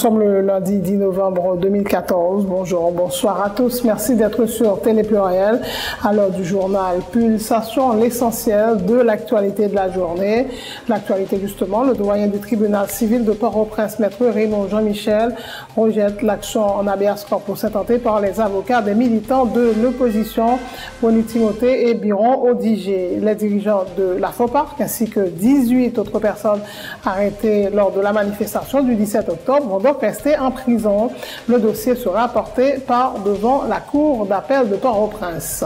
sommes le lundi 10 novembre 2014. Bonjour, bonsoir à tous. Merci d'être sur Télé Pluriel à l'heure du journal Pulsation, l'essentiel de l'actualité de la journée. L'actualité justement, le doyen du tribunal civil de Port-au-Prince, maître Raymond Jean-Michel, rejette l'action en habeas corpus intentée par les avocats des militants de l'opposition, Rony Timothée et Byron Odigé. Les dirigeants de la FOPARC ainsi que 18 autres personnes arrêtées lors de la manifestation du 17 octobre vont donc rester en prison. Le dossier sera porté devant la Cour d'appel de Port-au-Prince.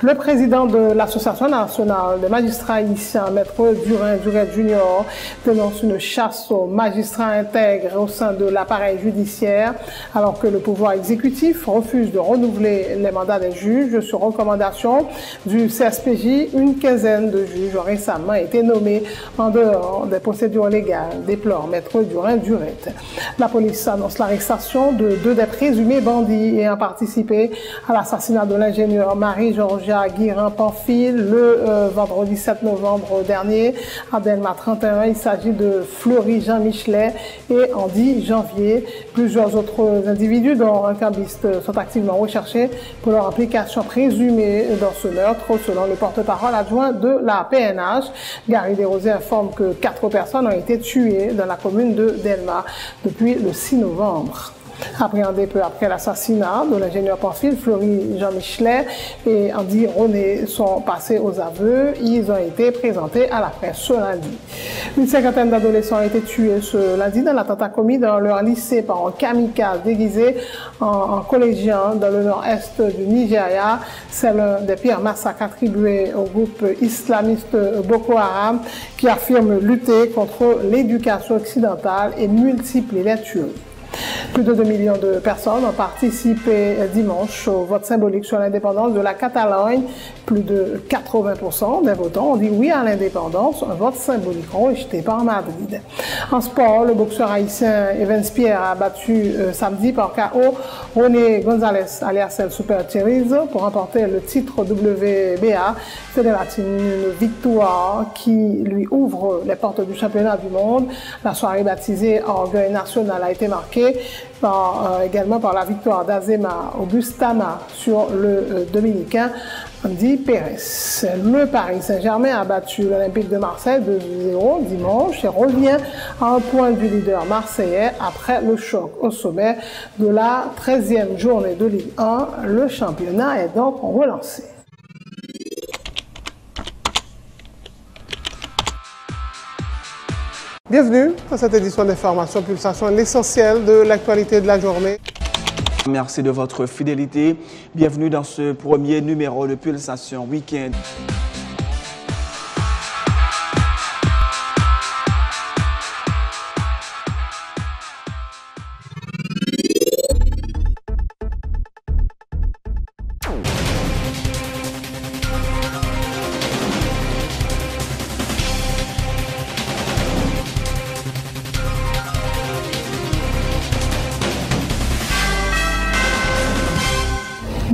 Le président de l'Association nationale des magistrats haïtiens, maître Duret Junior, dénonce une chasse aux magistrats intègres au sein de l'appareil judiciaire, alors que le pouvoir exécutif refuse de renouveler les mandats des juges. Sur recommandation du CSPJ, une quinzaine de juges ont récemment été nommés en dehors des procédures légales, déplore maître Duret. La police annonce l'arrestation de 2 des présumés bandits ayant participé à l'assassinat de l'ingénieur Marie-Georgia Guirin-Pamphile le vendredi 7 novembre dernier à Delma 31. Il s'agit de Fleury Jean Michelet et Andy Janvier. Plusieurs autres individus, dont un cambiste, sont activement recherchés pour leur implication présumée dans ce meurtre, selon le porte-parole adjoint de la PNH. Gary Desrosiers informe que 4 personnes ont été tuées dans la commune de Delma depuis le 6 novembre. Appréhendés peu après l'assassinat de l'ingénieur Pamphile, Fleury Jean Michelet et Andy René sont passés aux aveux. Ils ont été présentés à la presse ce lundi. Une cinquantaine d'adolescents ont été tués ce lundi dans l'attentat commis dans leur lycée par un kamikaze déguisé en collégien dans le nord-est du Nigeria. C'est l'un des pires massacres attribués au groupe islamiste Boko Haram qui affirme lutter contre l'éducation occidentale et multiplier les tueries. Plus de 2 millions de personnes ont participé dimanche au vote symbolique sur l'indépendance de la Catalogne. Plus de 80% des votants ont dit oui à l'indépendance, un vote symbolique rejeté par Madrid. En sport, le boxeur haïtien Evans Pierre a battu samedi par KO René González alias El Super Thierry pour remporter le titre WBA fédératif, une victoire qui lui ouvre les portes du championnat du monde. La soirée baptisée Orgueil national a été marquée également par la victoire d'Azema Augustama sur le Dominicain Andy Pérez. Le Paris Saint-Germain a battu l'Olympique de Marseille 2-0 dimanche et revient à un point du leader marseillais après le choc au sommet de la 13e journée de Ligue 1. Le championnat est donc relancé. Bienvenue dans cette édition d'Information Pulsation, l'essentiel de l'actualité de la journée. Merci de votre fidélité. Bienvenue dans ce premier numéro de Pulsation Week-end.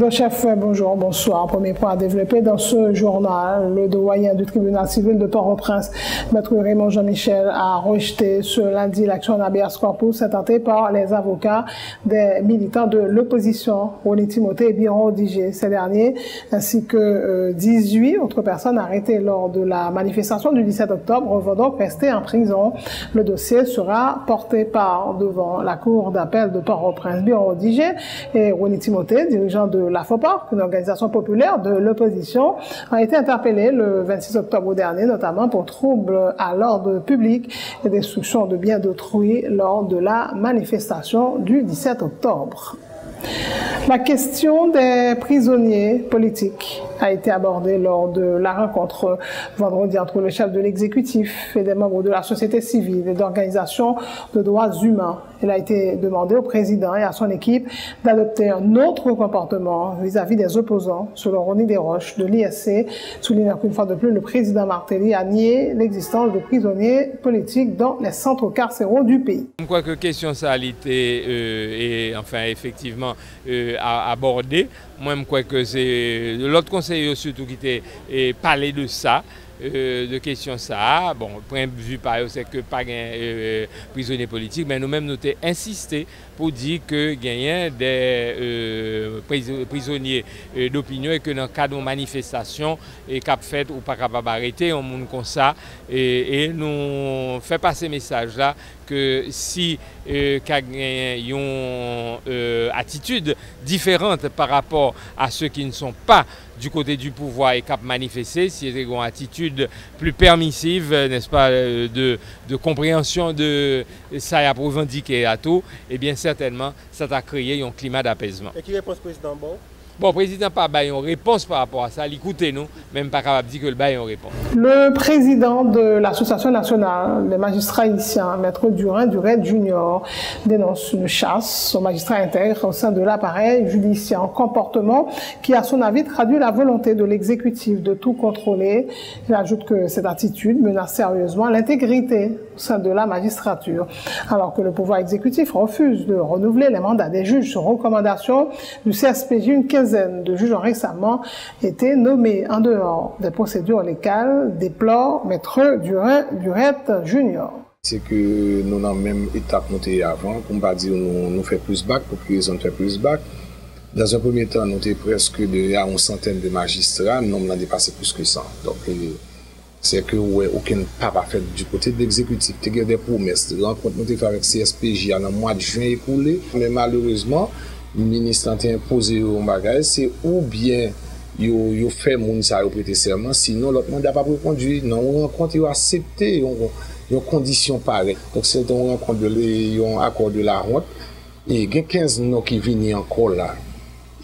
Le chef, bonjour, bonsoir. Premier point à développer dans ce journal. Le doyen du tribunal civil de Port-au-Prince, maître Raymond Jean-Michel, a rejeté ce lundi l'action en habeas corpus intentée par les avocats des militants de l'opposition, Rony Timothée et Byron Odigé. Ces derniers, ainsi que 18 autres personnes arrêtées lors de la manifestation du 17 octobre, vont donc rester en prison. Le dossier sera porté devant la Cour d'appel de Port-au-Prince. Byron Odigé et Rony Timothée, dirigeant de la FOPARC, une organisation populaire de l'opposition, a été interpellé le 26 octobre dernier, notamment pour troubles à l'ordre public et destruction de biens d'autrui lors de la manifestation du 17 octobre. La question des prisonniers politiques a été abordée lors de la rencontre vendredi entre le chef de l'exécutif et des membres de la société civile et d'organisations de droits humains. Il a été demandé au président et à son équipe d'adopter un autre comportement vis-à-vis des opposants, selon Ronnie Desroches de l'ISC, soulignant qu'une fois de plus, le président Martelly a nié l'existence de prisonniers politiques dans les centres carcéraux du pays. Je crois que question ça a été effectivement abordée. Moi, je crois que c'est l'autre conseiller surtout qui était parlé de ça. de question ça. Bon, point de vue par eux, c'est que pas un prisonnier politique, mais nous-mêmes nous avons insisté pour dire que gagnent des prisonniers d'opinion et que dans le cadre de manifestation et cap fait ou pas capable d'arrêter un monde comme ça et nous fait passer ce message là que si ils ont attitude différente par rapport à ceux qui ne sont pas du côté du pouvoir et cap manifester, si ils ont une attitude plus permissive, n'est-ce pas, de compréhension de ça pour revendiquer à tout, eh bien certainement ça a créé un climat d'apaisement. Et qui réponse président bon? Bon, le président n'a pas une réponse par rapport à ça. Écoutez-nous, même pas capable de dire que le bail une réponse. Le président de l'Association nationale des magistrats haïtiens, Maître Durin Junior, dénonce une chasse aux magistrats intègres au sein de l'appareil judiciaire, un comportement qui, à son avis, traduit la volonté de l'exécutif de tout contrôler. Il ajoute que cette attitude menace sérieusement l'intégrité au sein de la magistrature, alors que le pouvoir exécutif refuse de renouveler les mandats des juges sur recommandation du CSPJ. Une quinzaine de juges ont récemment été nommés en dehors des procédures légales, déplore Maître Durin Junior. C'est que nous avons même étape notée avant, pour ne pas dire nous faisons plus bac, pour que les autres fassent plus bac. Dans un premier temps, nous étions presque à une centaine de magistrats, nous avons dépassé plus que 100. Donc, c'est que aucun pas fait du côté de l'exécutif. Il y a des promesses de rencontre nous avons fait avec CSPJ en mois de juin écoulé, mais malheureusement, le ministre a imposé au bagage, c'est ou bien il fait moun sa prêter serment, sinon l'autre mandat pas reconduit. Non, on rencontre, il a accepté une condition pareille. Donc c'est une rencontre un accord de la honte. Et il y a 15 noms qui viennent encore là.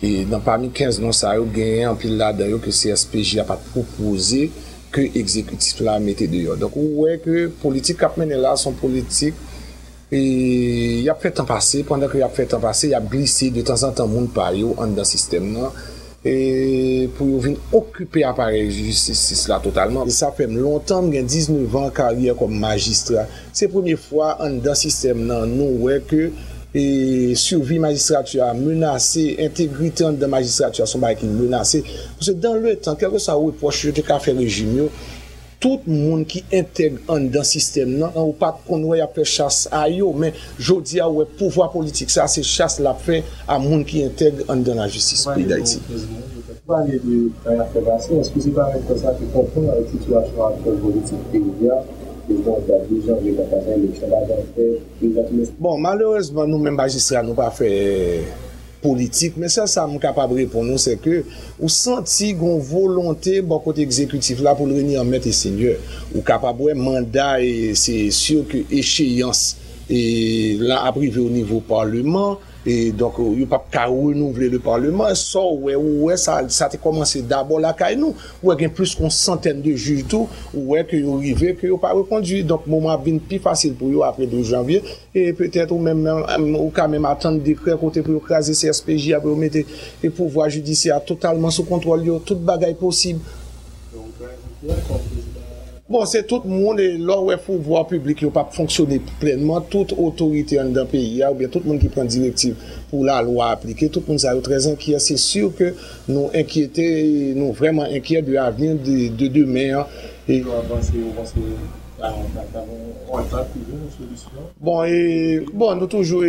Et parmi 15 noms, ça il y a un pile là-dedans que CSPJ n'a pas proposé que l'exécutif là mette dehors. Donc vous voyez que politique qui a mené là, son politique. Et il a fait temps passer, pendant qu'il a fait temps passer, il a glissé de temps en temps monde par eux dans le système là, et pour venir occuper l'appareil justice là totalement. Et ça fait longtemps, j'ai 19 ans de carrière comme magistrat. C'est la première fois dans le système là, nous voyons que survie magistrature a menacé, intégrité de la magistrature sont qui menacé. Parce que dans le temps, quel que soit le reproche de faire régime, tout le monde qui intègre dans le système, on ne peut pas qu'on ait fait chasse à eux, mais je dis à le pouvoir politique, ça c'est chasse la fait à monde qui intègre dans la justice pays d'Haïti. Vous parlez de l'affaire passée, est-ce que c'est pas comme ça que comprendre la situation actuelle politique pays? Bon, malheureusement, nous-mêmes magistrats, nous pas fait politique, mais ça me capable de répondre, c'est que vous sentez une volonté bon côté exécutif là pour le réunir en maître et seigneur, ou capable de mandat et c'est sûr que échéance et là à privé au niveau parlement. Et donc, il n'y a pas qu'à renouveler le Parlement. Ça a commencé d'abord là, nous. Il y a plus qu'une centaine de juges, tout, où est-ce qu'ils arrivent, qu'ils n'ont pas reconduit. Donc, le moment est plus facile pour eux après 12 janvier. Et peut-être, même, ou quand même attendre décret côté pour écraser CSPJ, après, mettre le pouvoir judiciaire totalement sous contrôle, toute bagaille possible. Bon, c'est tout le monde, et là où le pouvoir public n'a pas fonctionné pleinement, toute autorité dans le pays, ou bien tout le monde qui prend directive pour la loi appliquée, tout le monde est très inquiet. C'est sûr que nous inquiétés, nous vraiment inquiets de l'avenir de demain. Et bon, nous toujours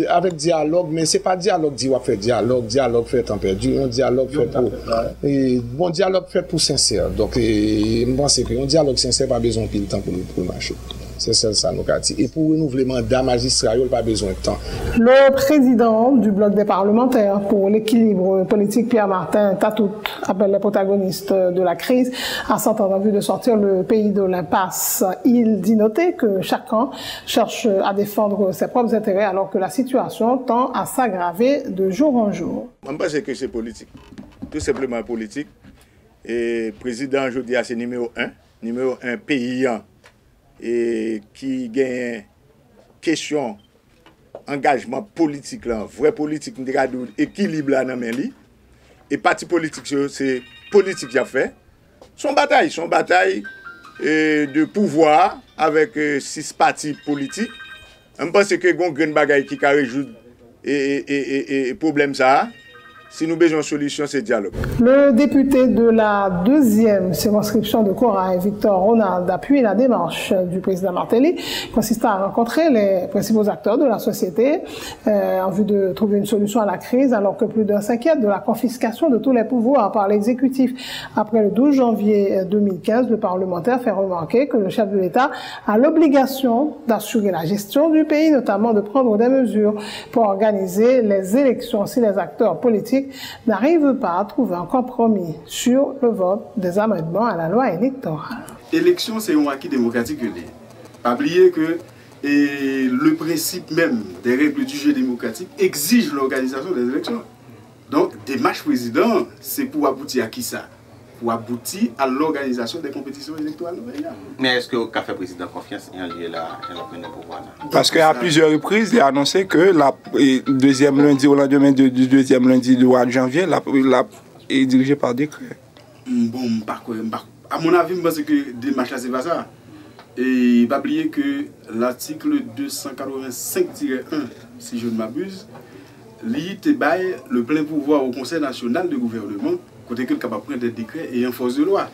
avec dialogue, mais c'est pas dialogue dit on fait dialogue fait temps perdu, un dialogue fait pour bon dialogue fait pour sincère. Donc je pense que un dialogue sincère pas besoin de temps pour marcher. C'est ça nous a dit. Et pour renouveler le mandat magistrat, il n'y a pas besoin de temps. Le président du bloc des parlementaires pour l'équilibre politique, Pierre Martin Tatout, appelle les protagonistes de la crise à s'entendre en vue de sortir le pays de l'impasse. Il dit noter que chacun cherche à défendre ses propres intérêts alors que la situation tend à s'aggraver de jour en jour. Je pense que c'est politique, tout simplement politique. Et le président, je dis, c'est numéro un paysan. Et qui gagne question engagement politique là, vrai politique, équilibre là dans main li. Et parti politique c'est politique qui a fait son bataille de pouvoir avec 6 partis politiques. Je pense que gon grande bagaille qui a résoudre et problème ça. Si nous besoin de solution, c'est dialogue. Le député de la 2e circonscription de Corail, Victor Ronald, appuie la démarche du président Martelly consistant à rencontrer les principaux acteurs de la société en vue de trouver une solution à la crise, alors que plus d'un s'inquiète de la confiscation de tous les pouvoirs par l'exécutif. Après le 12 janvier 2015, le parlementaire fait remarquer que le chef de l'État a l'obligation d'assurer la gestion du pays, notamment de prendre des mesures pour organiser les élections si les acteurs politiques n'arrivent pas à trouver un compromis sur le vote des amendements à la loi électorale. L'élection, c'est un acquis démocratique. Pas oublier que le principe même des règles du jeu démocratique exige l'organisation des élections. Donc, démarche président, c'est pour aboutir à qui ça? Pour aboutir à l'organisation des compétitions électorales. Mais est-ce que le café président confiance il a pris le pouvoir là? Parce qu'à plusieurs reprises, il a annoncé que la deuxième lundi au lendemain du deuxième lundi du mois de janvier, est dirigé par décret. Bon, à mon avis, je pense que démarche là, c'est pas ça. Et il va oublier que l'article 285-1, si je ne m'abuse, il baille le plein pouvoir au Conseil national de gouvernement, côté que le capable de prendre des décrets et en force de loi.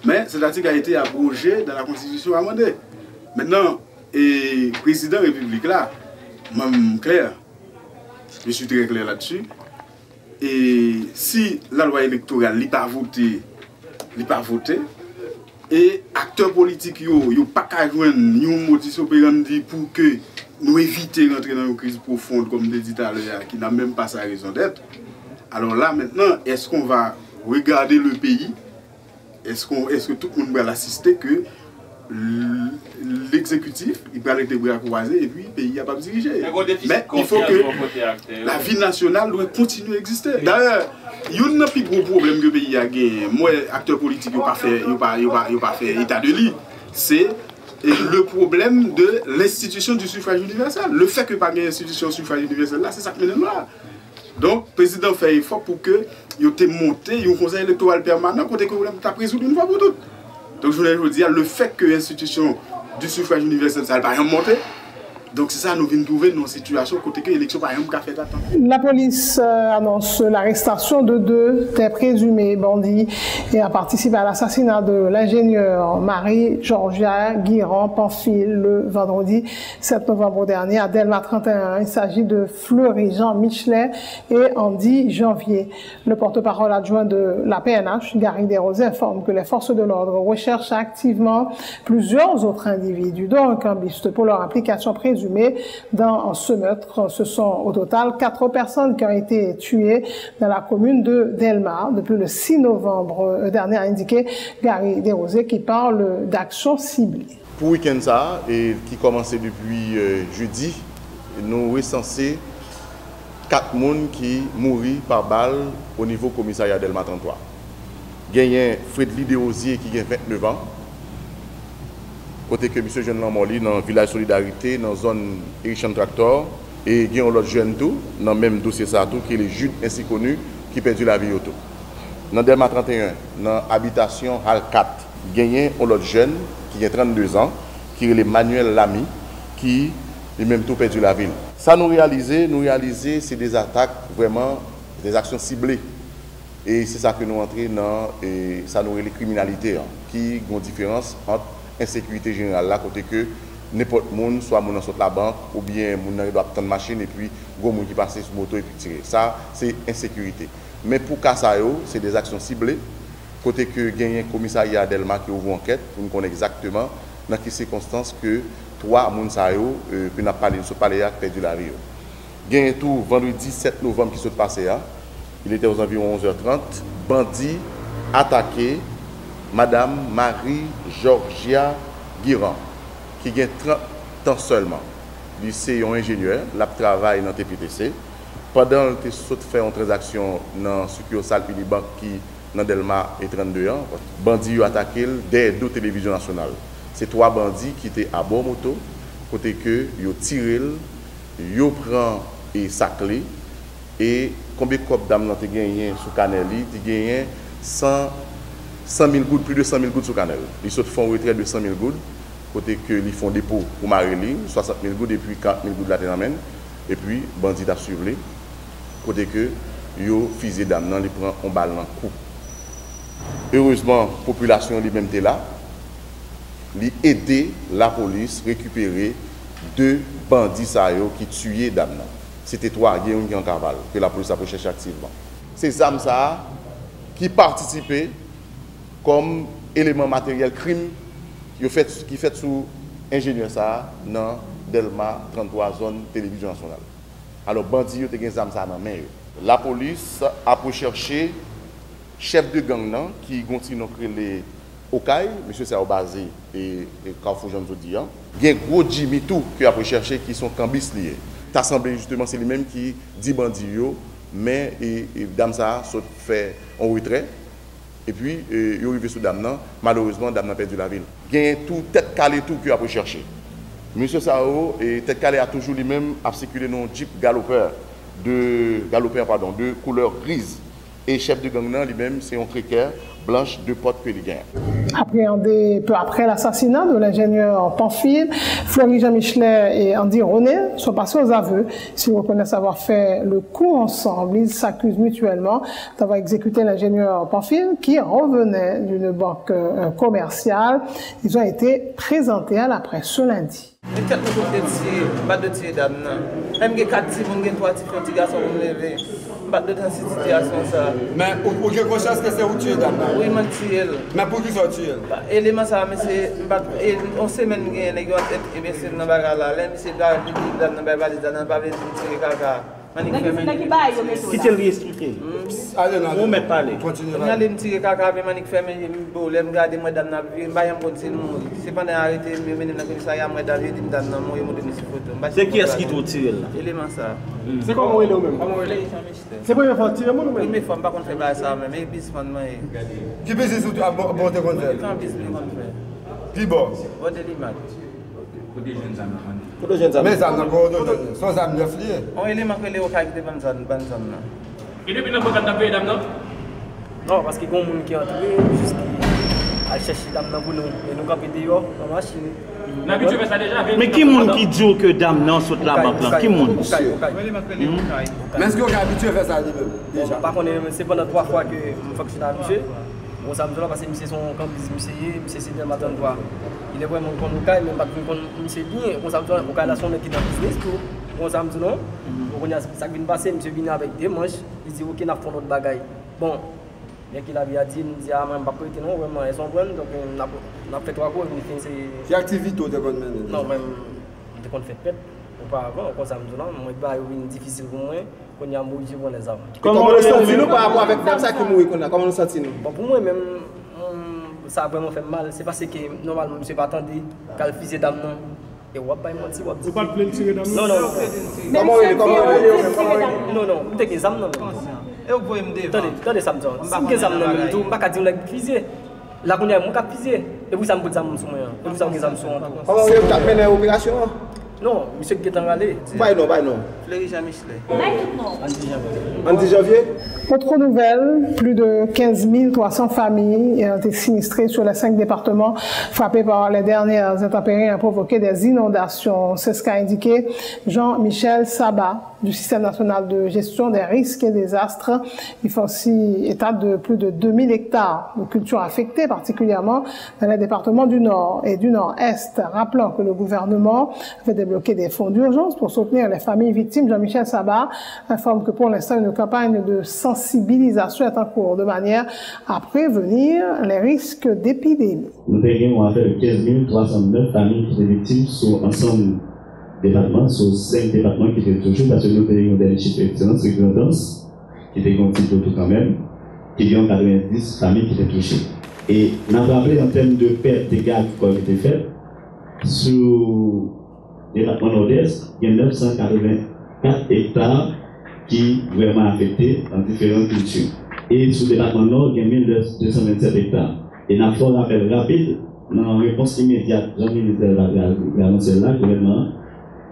Mais cet article a été abrogé dans la Constitution amendée. Maintenant, le président de la République là, même clair, je suis très clair là-dessus. Et si la loi électorale n'est pas votée, et acteurs politiques n'ont pas qu'à joindre un modus operandi pour que nous évitions d'entrer dans une crise profonde, comme je dit tout à l'heure, qui n'a même pas sa raison d'être. Alors là, maintenant, est-ce qu'on va regarder le pays? Est-ce que tout le monde va l'assister que l'exécutif, il va être les bras croisés et puis le pays n'a pas dirigé? Mais il faut que la vie nationale doit continuer à exister. D'ailleurs, il y a un plus gros problème que le pays a gagné. Moi, acteurs politiques n'ont pas fait état de lit. C'est le problème de l'institution du suffrage universel. Le fait que pas une institution du suffrage universel là, c'est ça qui mène là. Donc, le président fait effort pour que il ait monté un conseil électoral permanent côté que vous avez résolu une fois pour toutes. Donc, je voulais dire, le fait que l'institution du suffrage universel, ça n'a pas monté. Donc, c'est ça, nous venons trouver une situation côté que l'élection, par exemple, fait d'attendre. La police annonce l'arrestation de 2 des présumés bandits et a participé à l'assassinat de l'ingénieur Marie-Georgia Guiran-Pamphile le vendredi 7 novembre dernier à Delma 31. Il s'agit de Fleury Jean Michelet et Andy Janvier. Le porte-parole adjoint de la PNH, Gary Desrosiers, informe que les forces de l'ordre recherchent activement plusieurs autres individus, dont un cambiste, pour leur implication présumée dans ce meurtre. Ce sont au total 4 personnes qui ont été tuées dans la commune de Delma depuis le 6 novembre dernier, a indiqué Gary Desrosiers, qui parle d'action ciblée. Pour le week-end ça, et qui commençait depuis jeudi, nous recensé 4 personnes qui mourent par balle au niveau commissariat Delma 33. Il y a Fredly Desrosiers qui a 29 ans. Côté que M. Jeune Lamorli dans le village Solidarité, dans la zone Erichan Tractor, et il y a un autre jeune tout, dans le même dossier ça tout, qui est le Jude ainsi connu, qui a perdu la vie auto. Dans Delma 31, dans l'habitation Hal 4, il y a un autre jeune qui a 32 ans, qui est Manuel Lamy, qui lui-même tout perdu la vie. Ça nous réaliser, c'est des attaques vraiment, des actions ciblées. Et c'est ça que nous entrons dans, et ça nous les criminalités, qui ont une différence entre insécurité générale là, côté que n'importe monde, soit mon saute la banque, ou bien mon doit prendre une machine et puis go moun qui passe sur moto et puis tirer. Ça, c'est insécurité. Mais pour Kassayo, c'est des actions ciblées. Côté que gagne un commissariat Delma qui ouvre enquête pour nous connaître exactement dans quelles circonstances que 3 Mounsayo, puis n'a parlé de ce palais qui perdu la vie. Gagne tout vendredi 7 novembre qui s'est passé là. Il était aux environs 11h30. Bandit attaqué Madame Marie-Georgia Guiran, qui a 30 ans seulement. Lui, c'est un ingénieur, il travaille dans le TPTC. Pendant qu'il a fait une transaction dans la succursale Unibank qui dans Delma et 32 ans, bandits ont attaqué des 2 télévisions nationales. C'est 3 bandits qui étaient à bord moto, côté que ils ont tiré, ils ont pris sa clé et combien de copes d'âme ont gagné sous Canel, ils ont gagné 100 000 gouttes, plus de 100 000 gouttes sur Canel. Ils se font retrait de 100 000 gouttes, côté que ils font dépôt pour Marélie, 60 000 gouttes et puis 4 000 gouttes de la Ténamène, et puis bandit a suivi, côté que yo fusé dame nan, li prend un balle dans cou. Heureusement, la population lui-même était là. Li aidé la police récupérer 2 bandits qui tuaient dame nan. C'était 3 qui en cavale que la police a recherché activement. C'est ça qui participaient comme élément matériel crime qui fait sous ingénieur ça dans Delma 33 zone télévision nationale. Alors bandits ont des armes ça dans main. La police a recherché chef de gang nan qui continue les Okaï, monsieur c'est basé et Carrefour Jean Zodian. Il y a un gros Jimmy tout qui a recherché qui sont cambis liés. T'as semblé justement c'est lui-même qui dit bandits mais dame ça fait en retrait. Et puis, il est arrivé sous Damnan. Malheureusement, Damnan a perdu la ville. Il y a tout, tête calée, tout qu'il a recherché. Monsieur Sao, tête calée a toujours lui-même circulé dans un jeep galopeur de couleur grise. Et chef de gang lui-même, c'est un précaire blanche de porte péliguen. Appréhendé peu après l'assassinat de l'ingénieur Pamphile, Fleury Jean Michelet et Andy René sont passés aux aveux. S'ils reconnaissent avoir fait le coup ensemble, ils s'accusent mutuellement d'avoir exécuté l'ingénieur Pamphile qui revenait d'une banque commerciale. Ils ont été présentés à la presse ce lundi. Mais pour que conscience que c'est où tu es d'abord. Oui, je suis mais pour qui sont tués? Élément ça, mais c'est on sait même que les gars et bien sûr dans bagala, là mais c'est pas dans bagala, dans pas les tirer caca. Qui te lui expliquer? Allez non. On met parler. Continue. On allait me tirer caca mais manique faire mais bon, les regarder moi dans na vie, ba yam continue mourir. C'est pas arrêter me mener dans commissariat moi dans vie dit dans na moi me donner photo. C'est qui est-ce qui t'a tiré là? Élément ça. C'est comment il est même? Comment il est? C'est pas une fois tirer moi même. Mais faut pas qu'on fait ça mais businessman moi. Qui business ou à monter comme ça? Quand business qu'on fait. Qui bon? Bon de l'image. Pour des jeunes amis. Pour des jeunes amis. Mais ça n'a pas de sans amis neuf liés. On élément que les occasions de bonne zone là. Et depuis nous pas taper dame non? Non, parce que y a des gens qui entrent jusqu'à chercher dame pour nous et nous camper dehors dans la machine. Mais qui monde qui dit que dame non saute la banque là? Qui monde? Mais est-ce qu'on est habitué à faire ça déjà? Par contre, c'est pendant 3 fois que je fonctionne avec monsieur. Bon, ça me dit là parce que monsieur son campus, monsieur c'est dans matin droit. Il est vraiment contre le cas, mais pas contre monsieur bien. On s'en dit au cas là son qui dans business pour on s'en dit non. On a ça vient passer, monsieur vient avec des manches, il dit OK, on a fait notre bagaille. Bon, bien qu'il avait dit, il dit ah même pas prêter non, vraiment ils sont bonnes donc on a fait 3 cours, il fait c'est activité de contre mener. Non, même de contre fait pep auparavant, on s'en dit non, moi bah difficile pour moi. Qu'on y a mouillé pour les armes. Comment on sent nous par rapport avec ça qui mourit qu'on a? Comment on sent nous? Bon, pour moi même ça a vraiment fait mal. C'est parce que normalement monsieur pas attendre qu'elle fise dame non et on va pas mentir. Vous pas plaindre tirer dame non. Comment non, t'es que dame non. Et vous pouvez me dire. Attendez ça me dit. Si que dame non tout pas dire la fise. La qu'on a mon cap fise et vous ça me pose dame sur moi. Et vous ça me dame sur moi. Comment vous avez mené l'opération? Non, monsieur qui est en allé. Bah non. Fleury Jean Michelet. En janvier. Autre nouvelle, plus de 15 300 familles ont été sinistrées sur les 5 départements frappés par les dernières intempéries et provoqué des inondations. C'est ce qu'a indiqué Jean-Michel Sabat du Système national de gestion des risques et désastres. Il fait aussi état de plus de 2000 hectares de cultures affectées, particulièrement dans les départements du Nord et du Nord-Est. Rappelant que le gouvernement avait débloqué des fonds d'urgence pour soutenir les familles victimes. Jean-Michel Sabat informe que pour l'instant, une campagne de sensibilisation est en cours de manière à prévenir les risques d'épidémie. Nous avons affaire de 15 309 familles qui étaient victimes sur ensemble départements, sur 5 départements qui étaient touchés, parce que nous avons des chiffres excellents sur l'indépendance, qui étaient constitués tout quand même, qui ont 90 familles qui étaient touchées. Et nous avons rappelé en termes de pertes dégâts qui ont été faits, sur le département nord-est, il y a 984 hectares qui sont vraiment affectés dans différentes cultures. Et sur le département nord, il y a 1227 hectares. Et nous avons un rappel rapide, dans la réponse immédiate, Jean-Ministre l'a annoncé là, le gouvernement,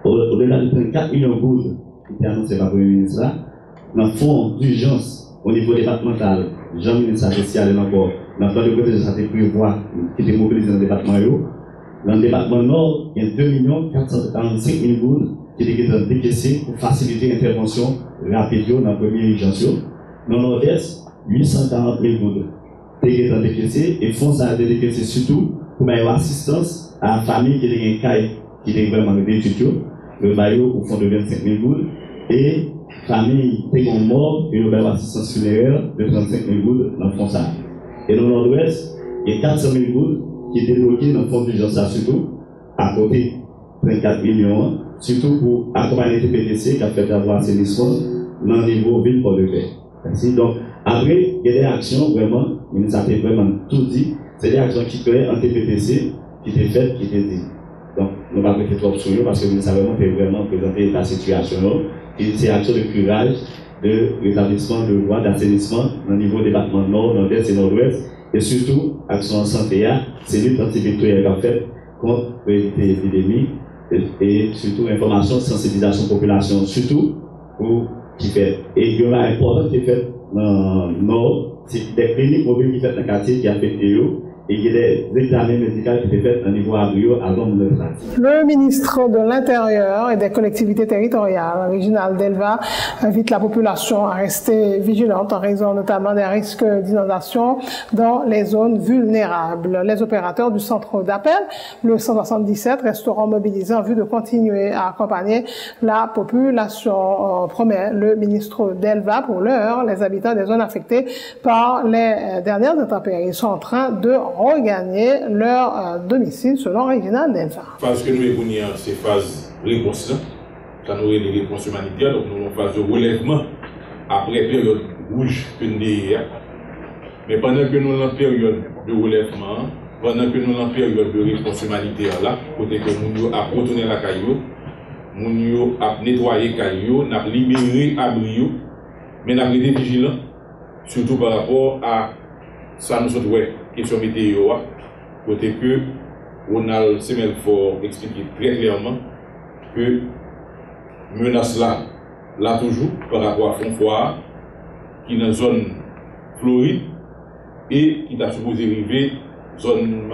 au-delà de 34 millions de gouttes qui étaient annoncés par le Premier ministre là, dans le fonds d'urgence au niveau départemental, Jean-Ministre social et encore, dans le plan de protection de santé prévoit qui était mobilisé dans le département. Dans le département nord, il y a 2 445 000 gouttes qui étaient décaissées pour faciliter l'intervention rapide dans la première urgence. Dans le Nord-Est, 840 000 gouttes sont décaissées et fonds ça a été décaissé surtout pour avoir assistance à la famille qui est en caille, qui est vraiment détruite, le maillot au fond de 25 000 gouttes et famille qui est mort et avoir assistance funéraire de 35 000 gouttes dans le fonds ça. Et dans le Nord-Ouest, il y a 400 000 gouttes qui est débloqué dans le fonds d'urgence surtout à côté 34 millions, surtout pour accompagner les TPTC qui a fait avoir assainissement dans le niveau ville pour le paix. Donc, après, il y a des actions vraiment, le ministre a vraiment tout dit, c'est des actions qui créent un TPTC qui étaient faites, qui étaient dites. Donc, nous ne pouvons pas mettre trop sur eux parce que le ministre a vraiment présenté la situation. C'est des actions de curage, de rétablissement de voies d'assainissement au niveau des départements nord, nord-est et nord-ouest. Et surtout, action en santé, c'est lutte antivectorielle qu'a fait contre l'épidémie et surtout information, sensibilisation population, surtout pour qui fait. Et il y a un important qui est fait dans le nord, c'est des cliniques mobiles qui fait dans le quartier qui affectent eux. Et il y a des examens médicaux qui étaient faits au niveau abrio avant de le faire. Le ministre de l'Intérieur et des collectivités territoriales, Réginald Delva, invite la population à rester vigilante en raison notamment des risques d'inondation dans les zones vulnérables. Les opérateurs du centre d'appel, le 177, resteront mobilisés en vue de continuer à accompagner la population, promet le ministre Delva. Pour l'heure, les habitants des zones affectées par les dernières intempéries sont en train de regagner leur domicile selon Réginald Delva. Phase que nous avons, c'est phase réponse. Ça nous est les réponses humanitaires, donc nous avons phase de relèvement après période rouge que nous avons. Mais pendant que nous avons période de relèvement, pendant que nous avons période de réponse humanitaire là, côté que nous avons retourné la caillou, nous avons nettoyé la caillou, nous avons libéré abri, mais nous avons été vigilants, surtout par rapport à ça nous sommes question météo, côté que Ronald Semelfort explique très clairement que menace là toujours par rapport à Fonfoire, qui est dans la zone Floride et qui est supposé arriver zone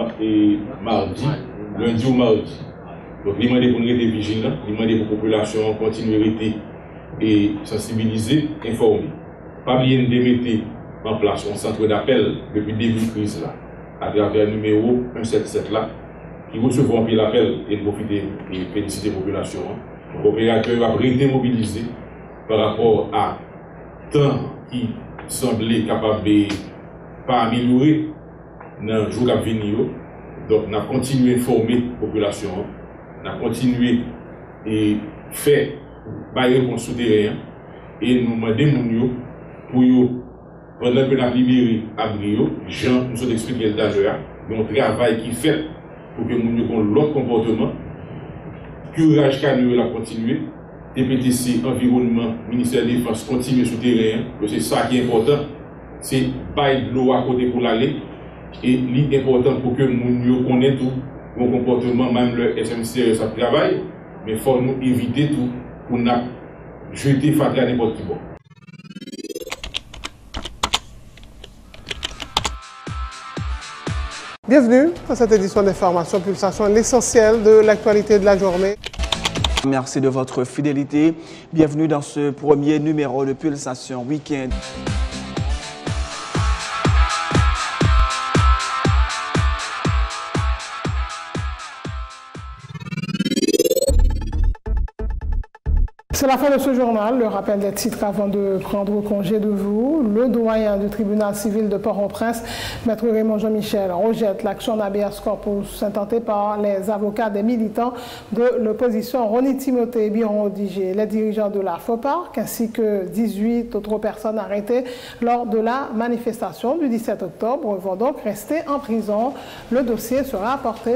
mardi, lundi ou mardi. Donc, il demande pour nous être vigilants, il demande pour la population continuer à rester et sensibiliser, informer. Pas bien de mettre en place un centre d'appel depuis le début de la crise là, à travers le numéro 177 là, qui recevra un l'appel et profiter et féliciter la population. L'opérateur a été mobilisé par rapport à temps qui semblait capable de pas améliorer dans le jour à venir. Donc, on a continué à former la population, on a continué à faire des réponses souterraines et nous demandons pour pendant que nous avons libéré Abrio, Jean nous a expliqué le danger, un travail qui fait pour que nous ayons l'autre comportement. Curage Caneux a continué, TPTC, environnement, ministère de la Défense continue sur le terrain, c'est ça qui est important, c'est bailler de l'eau à côté pour l'aller, et l'important pour que nous connaissions tout, mon comportement, même le SMCRS ça travaille, mais il faut nous éviter tout pour nous jeter fatigué à n'importe qui. Bienvenue dans cette édition d'Information Pulsation, l'essentiel de l'actualité de la journée. Merci de votre fidélité. Bienvenue dans ce premier numéro de Pulsation Week-end. C'est la fin de ce journal. Le rappel des titres avant de prendre congé de vous. Le doyen du tribunal civil de Port-au-Prince, Maître Raymond Jean-Michel, rejette l'action d'habeas corpus intentée par les avocats des militants de l'opposition Ronnie Timothée et Biron Odiger, les dirigeants de la FOPARC, ainsi que 18 autres personnes arrêtées lors de la manifestation du 17 octobre vont donc rester en prison. Le dossier sera porté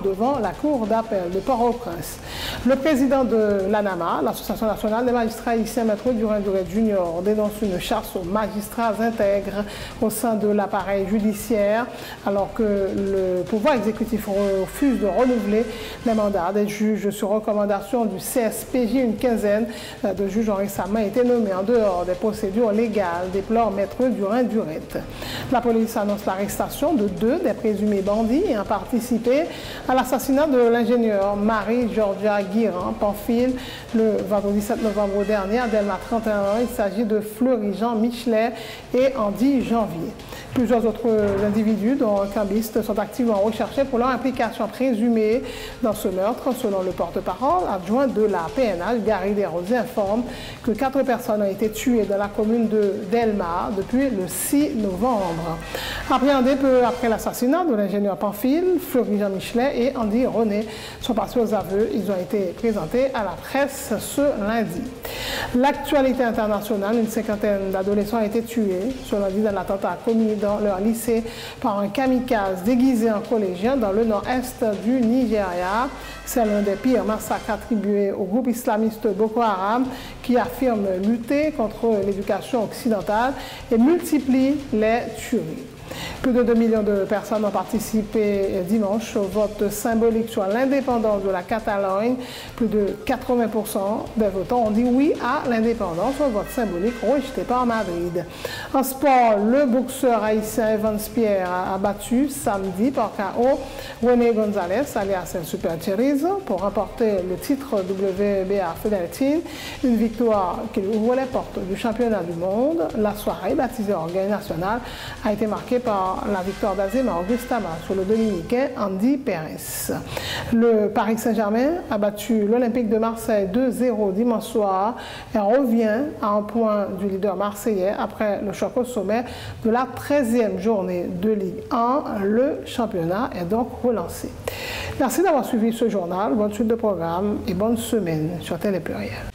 devant la Cour d'appel de Port-au-Prince. Le président de l'ANAMA, l'Association nationale des magistrats haïtiens, Maître Durin-Duret Junior, dénonce une chasse aux magistrats intègres au sein de l'appareil judiciaire, alors que le pouvoir exécutif refuse de renouveler les mandats des juges sur recommandation du CSPJ. Une quinzaine de juges ont récemment été nommés en dehors des procédures légales, déplore Maître Durin-Duret. La police annonce l'arrestation de 2 des présumés bandits ayant participé à l'assassinat de l'ingénieur Marie-Georgia Guiran, Pamphile, le vendredi 17 novembre dernier à Delma 31. Il s'agit de Fleury-Jean Michelet et Andy Janvier. Plusieurs autres individus, dont un cambiste, sont activement recherchés pour leur implication présumée dans ce meurtre. Selon le porte-parole adjoint de la PNH, Gary Desrosiers, informe que 4 personnes ont été tuées dans la commune de Delma depuis le 6 novembre. Appréhendés peu après l'assassinat de l'ingénieur Pamphile, Fleury-Jean Michelet et Andy René sont passés aux aveux. Ils ont été présentés à la presse ce lundi. L'actualité internationale, une cinquantaine d'adolescents ont été tués ce lundi dans l'attentat commis dans leur lycée par un kamikaze déguisé en collégien dans le nord-est du Nigeria. C'est l'un des pires massacres attribués au groupe islamiste Boko Haram qui affirme lutter contre l'éducation occidentale et multiplie les tueries. Plus de 2 millions de personnes ont participé dimanche au vote symbolique sur l'indépendance de la Catalogne. Plus de 80% des votants ont dit oui à l'indépendance, un vote symbolique rejeté par Madrid. En sport, le boxeur haïtien Evans Pierre a battu samedi par KO René Gonzalez, alias Super Cherries, pour remporter le titre WBA Featherweight, une victoire qui ouvre les portes du championnat du monde. La soirée, baptisée Orgueil National, a été marquée par la victoire d'Azema Augustama sur le Dominicain Andy Perez. Le Paris Saint-Germain a battu l'Olympique de Marseille 2-0 dimanche soir et revient à un point du leader marseillais après le choc au sommet de la 13e journée de Ligue 1. Le championnat est donc relancé. Merci d'avoir suivi ce journal. Bonne suite de programme et bonne semaine sur Télé Pluriel.